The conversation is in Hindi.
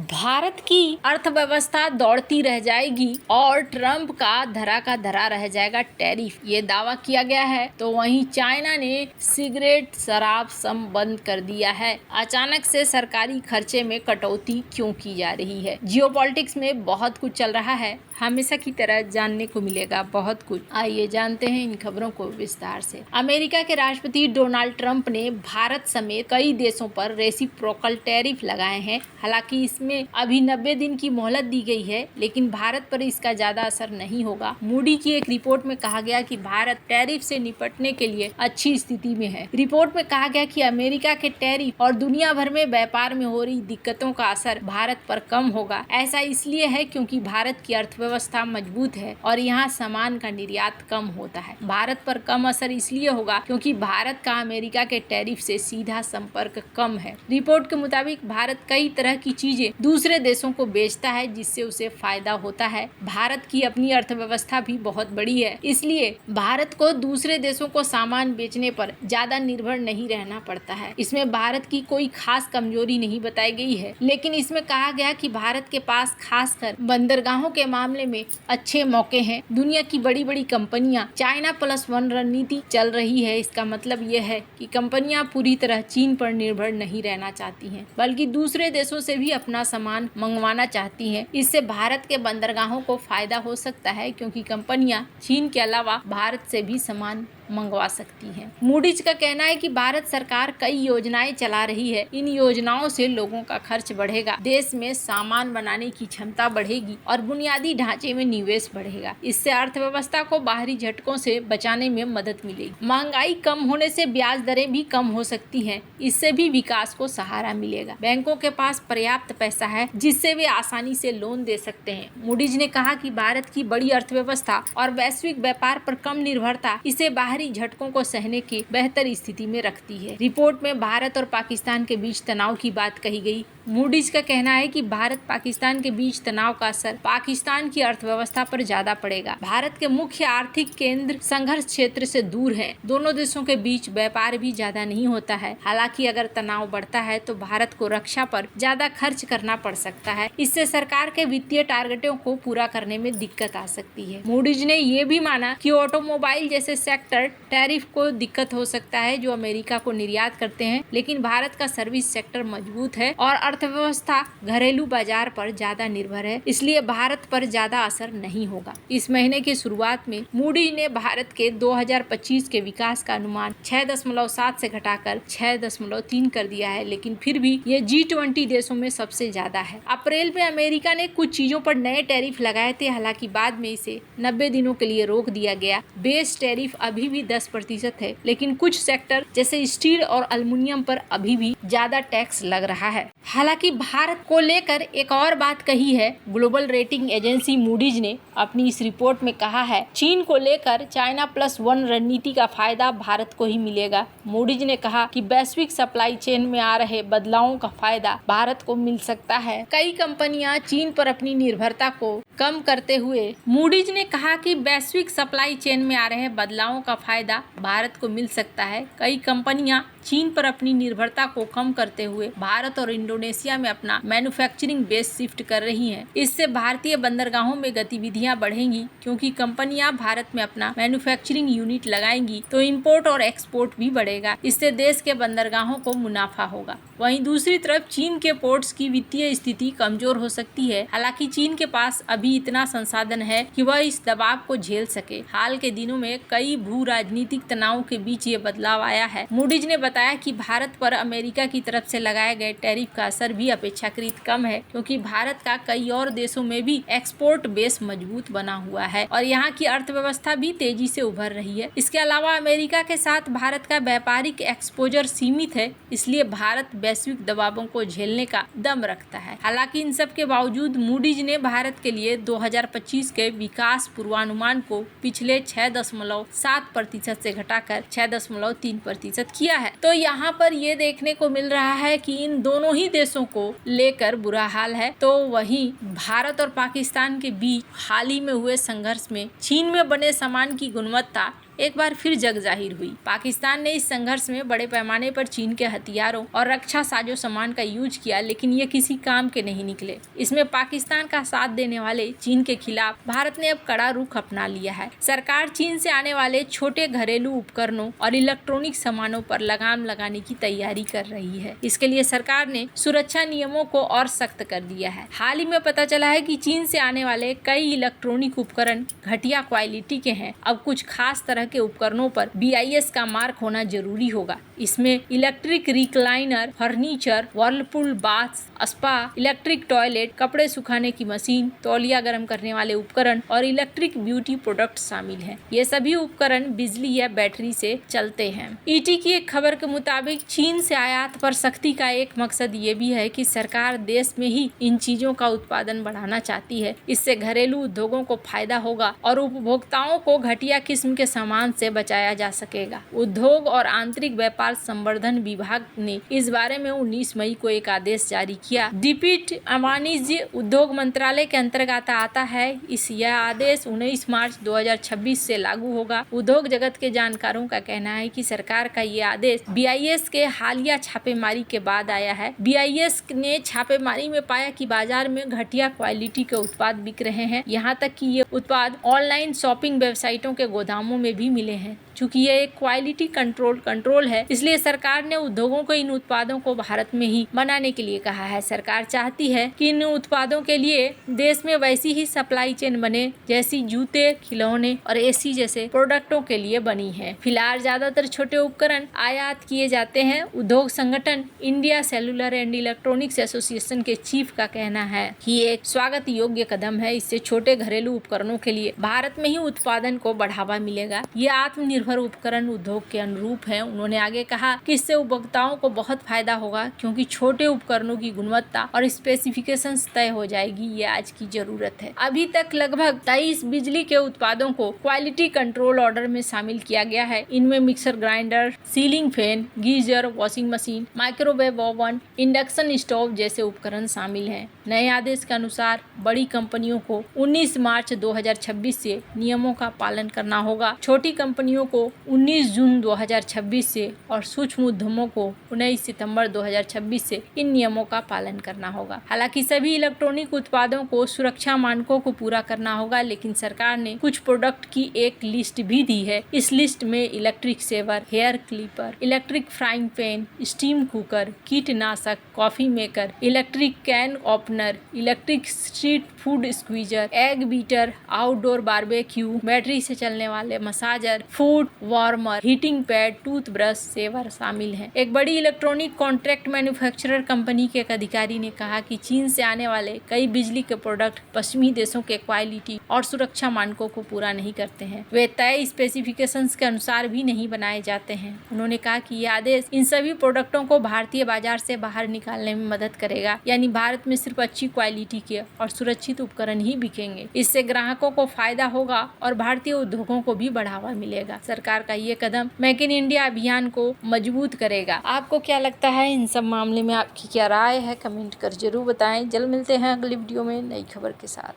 भारत की अर्थव्यवस्था दौड़ती रह जाएगी और ट्रंप का धरा रह जाएगा टैरिफ, ये दावा किया गया है। तो वहीं चाइना ने सिगरेट शराब सब बंद कर दिया है। अचानक से सरकारी खर्चे में कटौती क्यों की जा रही है? जियोपॉलिटिक्स में बहुत कुछ चल रहा है, हमेशा की तरह जानने को मिलेगा बहुत कुछ। आइए जानते हैं इन खबरों को विस्तार से। अमेरिका के राष्ट्रपति डोनाल्ड ट्रंप ने भारत समेत कई देशों पर रेसिप्रोकल टैरिफ लगाए हैं। हालांकि इसमें अभी 90 दिन की मोहलत दी गई है, लेकिन भारत पर इसका ज्यादा असर नहीं होगा। मूडी की एक रिपोर्ट में कहा गया कि भारत टैरिफ से निपटने के लिए अच्छी स्थिति में है। रिपोर्ट में कहा गया कि अमेरिका के टैरिफ और दुनिया भर में व्यापार में हो रही दिक्कतों का असर भारत पर कम होगा। ऐसा इसलिए है क्योंकि भारत की अर्थव्यवस्था मजबूत है और यहाँ सामान का निर्यात कम होता है। भारत पर कम असर इसलिए होगा क्योंकि भारत का अमेरिका के टैरिफ से सीधा संपर्क कम है। रिपोर्ट के मुताबिक भारत कई तरह की चीजें दूसरे देशों को बेचता है, जिससे उसे फायदा होता है। भारत की अपनी अर्थव्यवस्था भी बहुत बड़ी है, इसलिए भारत को दूसरे देशों को सामान बेचने पर ज्यादा निर्भर नहीं रहना पड़ता है। इसमें भारत की कोई खास कमजोरी नहीं बताई गई है, लेकिन इसमें कहा गया कि भारत के पास खासकर बंदरगाहों के मामले में अच्छे मौके हैं। दुनिया की बड़ी बड़ी कंपनियां चाइना प्लस वन रणनीति चल रही है। इसका मतलब यह है कि कंपनियां पूरी तरह चीन पर निर्भर नहीं रहना चाहती हैं, बल्कि दूसरे देशों से भी अपना सामान मंगवाना चाहती हैं। इससे भारत के बंदरगाहों को फायदा हो सकता है, क्योंकि कंपनियां चीन के अलावा भारत से भी सामान मंगवा सकती हैं। मूडीज का कहना है कि भारत सरकार कई योजनाएं चला रही है। इन योजनाओं से लोगों का खर्च बढ़ेगा, देश में सामान बनाने की क्षमता बढ़ेगी और बुनियादी ढांचे में निवेश बढ़ेगा। इससे अर्थव्यवस्था को बाहरी झटकों से बचाने में मदद मिलेगी। महंगाई कम होने से ब्याज दरें भी कम हो सकती हैं, इससे भी विकास को सहारा मिलेगा। बैंकों के पास पर्याप्त पैसा है, जिससे वे आसानी से लोन दे सकते हैं। मूडीज ने कहा कि भारत की बड़ी अर्थव्यवस्था और वैश्विक व्यापार पर कम निर्भरता इसे बाहरी झटकों को सहने की बेहतर स्थिति में रखती है। रिपोर्ट में भारत और पाकिस्तान के बीच तनाव की बात कही गई। मूडीज का कहना है कि भारत पाकिस्तान के बीच तनाव का असर पाकिस्तान की अर्थव्यवस्था पर ज्यादा पड़ेगा। भारत के मुख्य आर्थिक केंद्र संघर्ष क्षेत्र से दूर हैं। दोनों देशों के बीच व्यापार भी ज्यादा नहीं होता है। हालांकि अगर तनाव बढ़ता है तो भारत को रक्षा पर ज्यादा खर्च करना पड़ सकता है। इससे सरकार के वित्तीय टारगेटों को पूरा करने में दिक्कत आ सकती है। मूडीज ने ये भी माना कि ऑटोमोबाइल जैसे सेक्टर टैरिफ को दिक्कत हो सकता है, जो अमेरिका को निर्यात करते हैं, लेकिन भारत का सर्विस सेक्टर मजबूत है और अर्थव्यवस्था घरेलू बाजार पर ज्यादा निर्भर है, इसलिए भारत पर ज्यादा असर नहीं होगा। इस महीने की शुरुआत में मूडी ने भारत के 2025 के विकास का अनुमान 6.7 से घटाकर 6.3 कर दिया है, लेकिन फिर भी ये G20 देशों में सबसे ज्यादा है। अप्रैल में अमेरिका ने कुछ चीजों पर नए टैरिफ लगाए थे, हालांकि बाद में इसे 90 दिनों के लिए रोक दिया गया। बेस टैरिफ अभी भी 10% है, लेकिन कुछ सेक्टर जैसे स्टील और एल्युमिनियम पर अभी भी ज्यादा टैक्स लग रहा है। हालांकि भारत को लेकर एक और बात कही है। ग्लोबल रेटिंग एजेंसी मूडीज ने अपनी इस रिपोर्ट में कहा है, चीन को लेकर चाइना प्लस वन रणनीति का फायदा भारत को ही मिलेगा। मूडीज ने कहा कि वैश्विक सप्लाई चेन में आ रहे बदलावों का फायदा भारत को मिल सकता है। कई कंपनियां चीन पर अपनी निर्भरता को कम करते हुए मूडीज ने कहा कि वैश्विक सप्लाई चेन में आ रहे बदलावों का फायदा भारत को मिल सकता है। कई कंपनियां चीन पर अपनी निर्भरता को कम करते हुए भारत और इंडोनेशिया में अपना मैन्युफैक्चरिंग बेस शिफ्ट कर रही हैं। इससे भारतीय बंदरगाहों में गतिविधियां बढ़ेंगी, क्योंकि कंपनियां भारत में अपना मैन्युफैक्चरिंग यूनिट लगाएंगी तो इंपोर्ट और एक्सपोर्ट भी बढ़ेगा। इससे देश के बंदरगाहों को मुनाफा होगा। वहीं दूसरी तरफ चीन के पोर्ट्स की वित्तीय स्थिति कमजोर हो सकती है। हालांकि चीन के पास अभी इतना संसाधन है कि वह इस दबाव को झेल सके। हाल के दिनों में कई भू राजनीतिक तनाव के बीच ये बदलाव आया है। मूडीज ने बताया कि भारत पर अमेरिका की तरफ से लगाए गए टैरिफ का असर भी अपेक्षाकृत कम है, क्योंकि भारत का कई और देशों में भी एक्सपोर्ट बेस मजबूत बना हुआ है और यहाँ की अर्थव्यवस्था भी तेजी से उभर रही है। इसके अलावा अमेरिका के साथ भारत का व्यापारिक एक्सपोजर सीमित है, इसलिए भारत वैश्विक दबावों को झेलने का दम रखता है। हालांकि इन सब के बावजूद मूडीज ने भारत के लिए 2025 के विकास पूर्वानुमान को पिछले 6.7% से घटाकर 6.3% किया है। तो यहाँ पर ये देखने को मिल रहा है कि इन दोनों ही देशों को लेकर बुरा हाल है। तो वहीं भारत और पाकिस्तान के बीच हाल ही में हुए संघर्ष में चीन में बने सामान की गुणवत्ता एक बार फिर जग जाहिर हुई। पाकिस्तान ने इस संघर्ष में बड़े पैमाने पर चीन के हथियारों और रक्षा साजो सामान का यूज किया, लेकिन ये किसी काम के नहीं निकले। इसमें पाकिस्तान का साथ देने वाले चीन के खिलाफ भारत ने अब कड़ा रुख अपना लिया है। सरकार चीन से आने वाले छोटे घरेलू उपकरणों और इलेक्ट्रॉनिक सामानों पर लगाम लगाने की तैयारी कर रही है। इसके लिए सरकार ने सुरक्षा नियमों को और सख्त कर दिया है। हाल ही में पता चला है कि चीन से आने वाले कई इलेक्ट्रॉनिक उपकरण घटिया क्वालिटी के हैं। अब कुछ खास तरह के उपकरणों पर BIS का मार्क होना जरूरी होगा। इसमें electric recliner, furniture, Whirlpool bath, spa, electric toilet, कपड़े सुखाने की मशीन, तौलिया गर्म करने वाले उपकरण और इलेक्ट्रिक ब्यूटी प्रोडक्ट शामिल हैं। ये सभी उपकरण बिजली या बैटरी से चलते हैं। ET की एक खबर के मुताबिक चीन से आयात पर सख्ती का एक मकसद ये भी है कि सरकार देश में ही इन चीजों का उत्पादन बढ़ाना चाहती है। इससे घरेलू उद्योगों को फायदा होगा और उपभोक्ताओं को घटिया किस्म के सामान से बचाया जा सकेगा। उद्योग और आंतरिक व्यापार संवर्धन विभाग ने इस बारे में 19 मई को एक आदेश जारी किया। डिप्टी वाणिज्य उद्योग मंत्रालय के अंतर्गत आता है। यह आदेश 19 मार्च 2026 से लागू होगा। उद्योग जगत के जानकारों का कहना है कि सरकार का ये आदेश BIS के हालिया छापेमारी के बाद आया है। BIS ने छापेमारी में पाया कि बाजार में घटिया क्वालिटी के उत्पाद बिक रहे हैं। यहाँ तक कि ये उत्पाद ऑनलाइन शॉपिंग वेबसाइटों के गोदामों में भी मिले हैं। चूंकि यह एक क्वालिटी कंट्रोल है, इसलिए सरकार ने उद्योगों को इन उत्पादों को भारत में ही बनाने के लिए कहा है। सरकार चाहती है कि इन उत्पादों के लिए देश में वैसी ही सप्लाई चेन बने जैसी जूते, खिलौने और AC जैसे प्रोडक्टों के लिए बनी है। फिलहाल ज्यादातर छोटे उपकरण आयात किए जाते हैं। उद्योग संगठन India cellular and electronics association के चीफ का कहना है कि ये एक स्वागत योग्य कदम है। इससे छोटे घरेलू उपकरणों के लिए भारत में ही उत्पादन को बढ़ावा मिलेगा। ये आत्मनिर्भर उपकरण उद्योग के अनुरूप है। उन्होंने आगे कहा कि इससे उपभोक्ताओं को बहुत फायदा होगा, क्योंकि छोटे उपकरणों की गुणवत्ता और स्पेसिफिकेशंस तय हो जाएगी। ये आज की जरूरत है। अभी तक लगभग 23 बिजली के उत्पादों को क्वालिटी कंट्रोल ऑर्डर में शामिल किया गया है। इनमें mixer grinder, ceiling fan, geyser, washing machine, microwave oven, induction stove जैसे उपकरण शामिल हैं। नए आदेश के अनुसार बड़ी कंपनियों को 19 मार्च 2026 से नियमों का पालन करना होगा। छोटी कंपनियों को 19 जून 2026 से और सूक्ष्म उद्यमों को 19 सितंबर 2026 से इन नियमों का पालन करना होगा। हालांकि सभी इलेक्ट्रॉनिक उत्पादों को सुरक्षा मानकों को पूरा करना होगा, लेकिन सरकार ने कुछ प्रोडक्ट की एक लिस्ट भी दी है। इस लिस्ट में electric shaver, hair clipper, electric frying pan, steam cooker, कीटनाशक, coffee maker, electric can opener, electric street food squeezer, egg beater, outdoor barbecue, battery से चलने वाले massager, food warmer, heating pad, toothbrush, saver शामिल हैं। एक बड़ी इलेक्ट्रॉनिक कॉन्ट्रैक्ट मैन्युफैक्चरर कंपनी के एक अधिकारी ने कहा कि चीन से आने वाले कई बिजली के प्रोडक्ट पश्चिमी देशों के क्वालिटी और सुरक्षा मानकों को पूरा नहीं करते हैं। वे तय स्पेसिफिकेशंस के अनुसार भी नहीं बनाए जाते हैं। उन्होंने कहा कि यह आदेश इन सभी प्रोडक्टों को भारतीय बाजार से बाहर निकालने में मदद करेगा, यानी भारत में सिर्फ अच्छी क्वालिटी के और सुरक्षित उपकरण ही बिकेंगे। इससे ग्राहकों को फायदा होगा और भारतीय उद्योगों को भी बढ़ावा मिलेगा। सरकार का ये कदम मेक इन इंडिया अभियान को मजबूत करेगा। आपको क्या लगता है इन सब मामले में? आपकी क्या राय है? कमेंट कर जरूर बताएं। जल्द मिलते हैं अगली वीडियो में नई खबर के साथ।